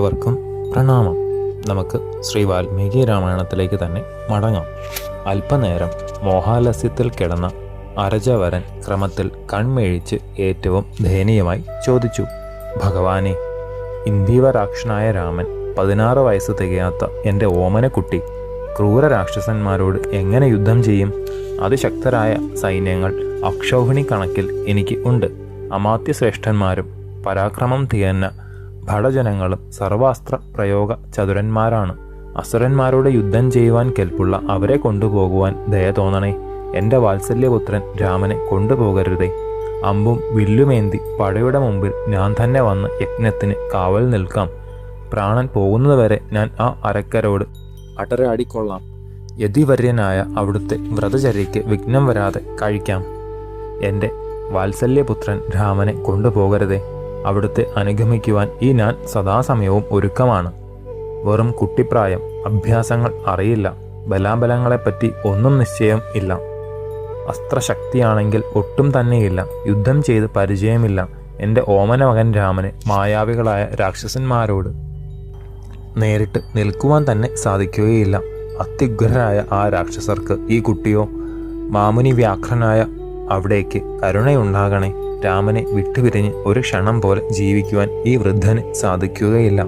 ഏവർക്കും പ്രണാമം. നമുക്ക് ശ്രീ വാൽമീകി രാമായണത്തിലേക്ക് തന്നെ മടങ്ങാം. അല്പനേരം മോഹാലസ്യത്തിൽ കിടന്ന അരജവരൻ ക്രമത്തിൽ കൺമേഴിച്ച് ഏറ്റവും ദയനീയമായി ചോദിച്ചു, ഭഗവാനെ, ഇന്ദീവരാക്ഷനായ രാമൻ 16 വയസ്സ് തികയാത്ത എൻ്റെ ഓമനക്കുട്ടി ക്രൂര രാക്ഷസന്മാരോട് എങ്ങനെ യുദ്ധം ചെയ്യും? അതിശക്തരായ സൈന്യങ്ങൾ അക്ഷൗഹിണി കണക്കിൽ എനിക്ക് ഉണ്ട്. അമാത്യശ്രേഷ്ഠന്മാരും പരാക്രമം തികഞ്ഞ ഭടജനങ്ങളും സർവാസ്ത്ര പ്രയോഗ ചതുരന്മാരാണ്. അസുരന്മാരോട് യുദ്ധം ചെയ്യുവാൻ കെൽപ്പുള്ള അവരെ കൊണ്ടുപോകുവാൻ ദയ തോന്നണേ. എൻ്റെ വാത്സല്യപുത്രൻ രാമനെ കൊണ്ടുപോകരുതേ. അമ്പും വില്ലുമേന്തി പടയുടെ മുമ്പിൽ ഞാൻ തന്നെ വന്ന് യജ്ഞത്തിന് കാവൽ നിൽക്കാം. പ്രാണൻ പോകുന്നതുവരെ ഞാൻ ആ അരക്കരോട് അടരാടിക്കൊള്ളാം. യതിവര്യനായ അവിടുത്തെ വ്രതചര്യയ്ക്ക് വിഘ്നം വരാതെ കഴിക്കാം. എൻ്റെ വാത്സല്യപുത്രൻ രാമനെ കൊണ്ടുപോകരുതേ. അവിടുത്തെ അനുഗമിക്കുവാൻ ഈ ഞാൻ സദാസമയവും ഒരുക്കമാണ്. വെറും കുട്ടിപ്രായം, അഭ്യാസങ്ങൾ അറിയില്ല, ബലാബലങ്ങളെപ്പറ്റി ഒന്നും നിശ്ചയം ഇല്ല. അസ്ത്രശക്തിയാണെങ്കിൽ ഒട്ടും തന്നെയില്ല. യുദ്ധം ചെയ്ത് പരിചയമില്ല. എൻ്റെ ഓമന മകൻ രാമന് മായാവികളായ രാക്ഷസന്മാരോട് നേരിട്ട് നിൽക്കുവാൻ തന്നെ സാധിക്കുകയില്ല. അത്യുഗ്രരായ ആ രാക്ഷസർക്ക് ഈ കുട്ടിയോ? മാമുനി വ്യാഘ്രനായ അവിടേക്ക് കരുണയുണ്ടാകണേ. രാമനെ വിട്ടുപിരിഞ്ഞ് ഒരു ക്ഷണം പോലെ ജീവിക്കുവാൻ ഈ വൃദ്ധന് സാധിക്കുകയില്ല.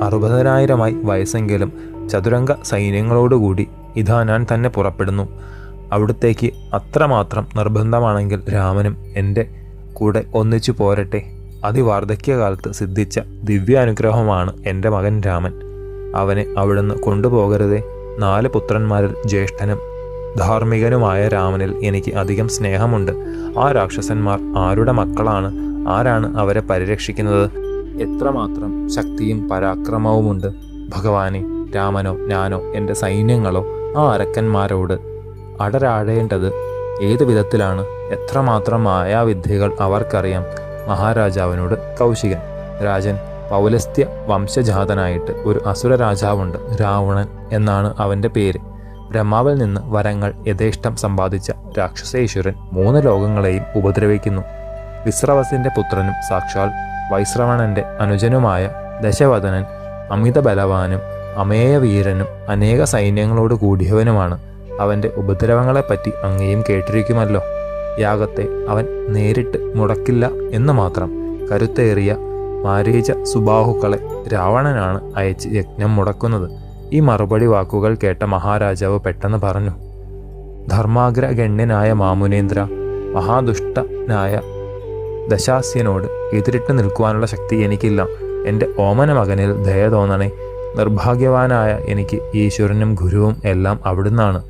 60,000 വയസ്സെങ്കിലും ചതുരംഗ സൈന്യങ്ങളോടുകൂടി ഇതാ ഞാൻ തന്നെ പുറപ്പെടുന്നു. അവിടുത്തേക്ക് അത്രമാത്രം നിർബന്ധമാണെങ്കിൽ രാമനും എൻ്റെ കൂടെ ഒന്നിച്ചു പോരട്ടെ. അതിവാർദ്ധക്യകാലത്ത് സിദ്ധിച്ച ദിവ്യാനുഗ്രഹമാണ് എൻ്റെ മകൻ രാമൻ. അവനെ അവിടുന്ന് കൊണ്ടുപോകരുതേ. 4 പുത്രന്മാരിൽ ജ്യേഷ്ഠനും ധാർമ്മികനുമായ രാമനിൽ എനിക്ക് അധികം സ്നേഹമുണ്ട്. ആ രാക്ഷസന്മാർ ആരുടെ മക്കളാണ്? ആരാണ് അവരെ പരിരക്ഷിക്കുന്നത്? എത്രമാത്രം ശക്തിയും പരാക്രമവുമുണ്ട്? ഭഗവാനെ, രാമനോ ഞാനോ എൻ്റെ സൈന്യങ്ങളോ ആ അരക്കന്മാരോട് അടരാടേണ്ടത് ഏതു വിധത്തിലാണ്? എത്രമാത്രം മായാവിദ്യകൾ അവർക്കറിയാം. മഹാരാജാവിനോട് കൗശികൻ, രാജൻ, പൗലസ്ത്യ വംശജാതനായിട്ട് ഒരു അസുര രാജാവുണ്ട്. രാവണൻ എന്നാണ് അവൻ്റെ പേര്. ബ്രഹ്മാവിൽ നിന്ന് വരങ്ങൾ യഥേഷ്ടം സമ്പാദിച്ച രാക്ഷസേശ്വരൻ 3 ലോകങ്ങളെയും ഉപദ്രവിക്കുന്നു. വിശ്രവസിൻ്റെ പുത്രനും സാക്ഷാൽ വൈശ്രവണൻ്റെ അനുജനുമായ ദശവദനൻ അമിത ബലവാനും അമേയവീരനും അനേക സൈന്യങ്ങളോട് കൂടിയവനുമാണ്. അവൻ്റെ ഉപദ്രവങ്ങളെപ്പറ്റി അങ്ങേയും കേട്ടിരിക്കുമല്ലോ. യാഗത്തെ അവൻ നേരിട്ട് മുടക്കില്ല എന്ന് മാത്രം കരുത്തേറിയ മാരീച സുബാഹുക്കളെ രാവണനാണ് അയച്ച് യജ്ഞം മുടക്കുന്നത്. ഈ മറുപടി വാക്കുകൾ കേട്ട മഹാരാജാവ് പെട്ടെന്ന് പറഞ്ഞു, ധർമാഗ്രഗണ്യനായ മാമുനേന്ദ്ര, മഹാദുഷ്ടനായ ദശാസ്യനോട് എതിരിട്ട് നിൽക്കുവാനുള്ള ശക്തി എനിക്കില്ല. എൻ്റെ ഓമന മകനിൽ ദയ തോന്നണേ. നിർഭാഗ്യവാനായ എനിക്ക് ഈശ്വരനും ഗുരുവും എല്ലാം അവിടുന്നാണ്.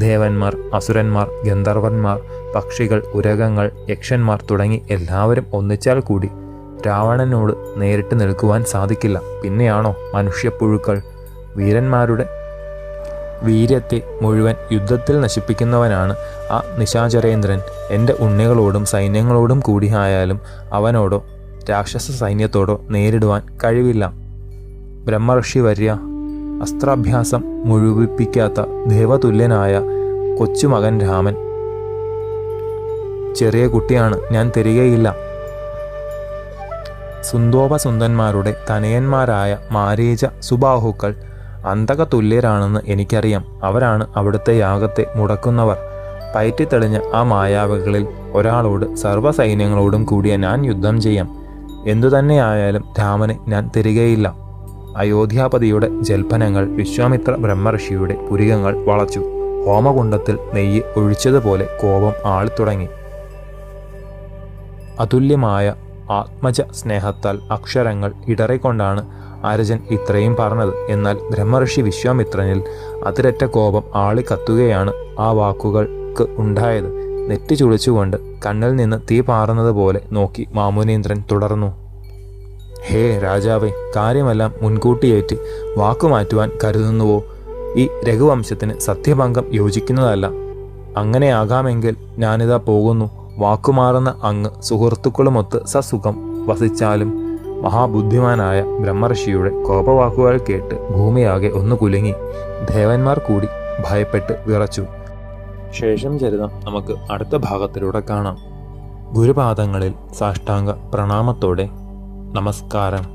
ദേവന്മാർ, അസുരന്മാർ, ഗന്ധർവന്മാർ, പക്ഷികൾ, ഉരകങ്ങൾ, യക്ഷന്മാർ തുടങ്ങി എല്ലാവരും ഒന്നിച്ചാൽ കൂടി രാവണനോട് നേരിട്ട് നിൽക്കുവാൻ സാധിക്കില്ല. പിന്നെയാണോ മനുഷ്യപ്പുഴുക്കൾ? വീരന്മാരുടെ വീര്യത്തെ മുഴുവൻ യുദ്ധത്തിൽ നശിപ്പിക്കുന്നവനാണ് ആ നിശാചരേന്ദ്രൻ. എൻ്റെ ഉണ്ണികളോടും സൈന്യങ്ങളോടും കൂടി ആയാലും അവനോടോ രാക്ഷസ സൈന്യത്തോടോ നേരിടുവാൻ കഴിവില്ല. ബ്രഹ്മർഷി വര്യ, അസ്ത്രാഭ്യാസം മുഴുവിപ്പിക്കാത്ത ദേവതുല്യനായ കൊച്ചുമകൻ രാമൻ ചെറിയ കുട്ടിയാണ്. ഞാൻ തരികയില്ല. സുന്ദോപസുന്ദന്മാരുടെ തനയന്മാരായ മാരീച സുബാഹുക്കൾ അന്തകതുല്യരാണെന്ന് എനിക്കറിയാം. അവരാണ് അവിടുത്തെ യാഗത്തെ മുടക്കുന്നവർ. പയറ്റിത്തെളിഞ്ഞ ആ മായാവികളിൽ ഒരാളോട് സർവ്വസൈന്യങ്ങളോടും കൂടിയ ഞാൻ യുദ്ധം ചെയ്യാം. എന്തുതന്നെയായാലും രാമനെ ഞാൻ തരികയില്ല. അയോധ്യാപതിയുടെ ജൽപ്പനങ്ങൾ വിശ്വാമിത്ര ബ്രഹ്മർഷിയുടെ പുരികങ്ങൾ വളച്ചു. ഹോമകുണ്ടത്തിൽ നെയ്യ് ഒഴിച്ചതുപോലെ കോപം ആളിത്തുടങ്ങി. അതുല്യമായ ആത്മജ സ്നേഹത്താൽ അക്ഷരങ്ങൾ ഇടറിക്കൊണ്ടാണ് അരജൻ ഇത്രയും പറഞ്ഞത്. എന്നാൽ ബ്രഹ്മർഷി വിശ്വാമിത്രനിൽ അതിരറ്റ കോപം ആളിക്കത്തുകയാണ് ആ വാക്കുകൾക്ക് ഉണ്ടായത്. നെറ്റി ചുളിച്ചുകൊണ്ട് കണ്ണിൽ നിന്ന് തീ പാറുന്നത് പോലെ നോക്കി മാമുനീന്ദ്രൻ തുടർന്നു, ഹേ രാജാവേ, കാര്യമെല്ലാം മുൻകൂട്ടിയേറ്റ് വാക്കുമാറ്റുവാൻ കരുതുന്നുവോ? ഈ രഘുവംശത്തിന് സത്യഭംഗം യോജിക്കുന്നതല്ല. അങ്ങനെയാകാമെങ്കിൽ ഞാനിതാ പോകുന്നു. വാക്കുമാറുന്ന അങ്ങ് സുഹൃത്തുക്കളുമൊത്ത് സസുഖം വസിച്ചാലും. മഹാബുദ്ധിമാനായ ബ്രഹ്മർഷിയുടെ കോപവാക്കുകൾ കേട്ട് ഭൂമിയാകെ ഒന്ന് കുലുങ്ങി. ദേവന്മാർ കൂടി ഭയപ്പെട്ട് വിറച്ചു. ശേഷം ചരിതം നമുക്ക് അടുത്ത ഭാഗത്തിലൂടെ കാണാം. ഗുരുപാദങ്ങളിൽ സാഷ്ടാംഗ പ്രണാമത്തോടെ നമസ്കാരം.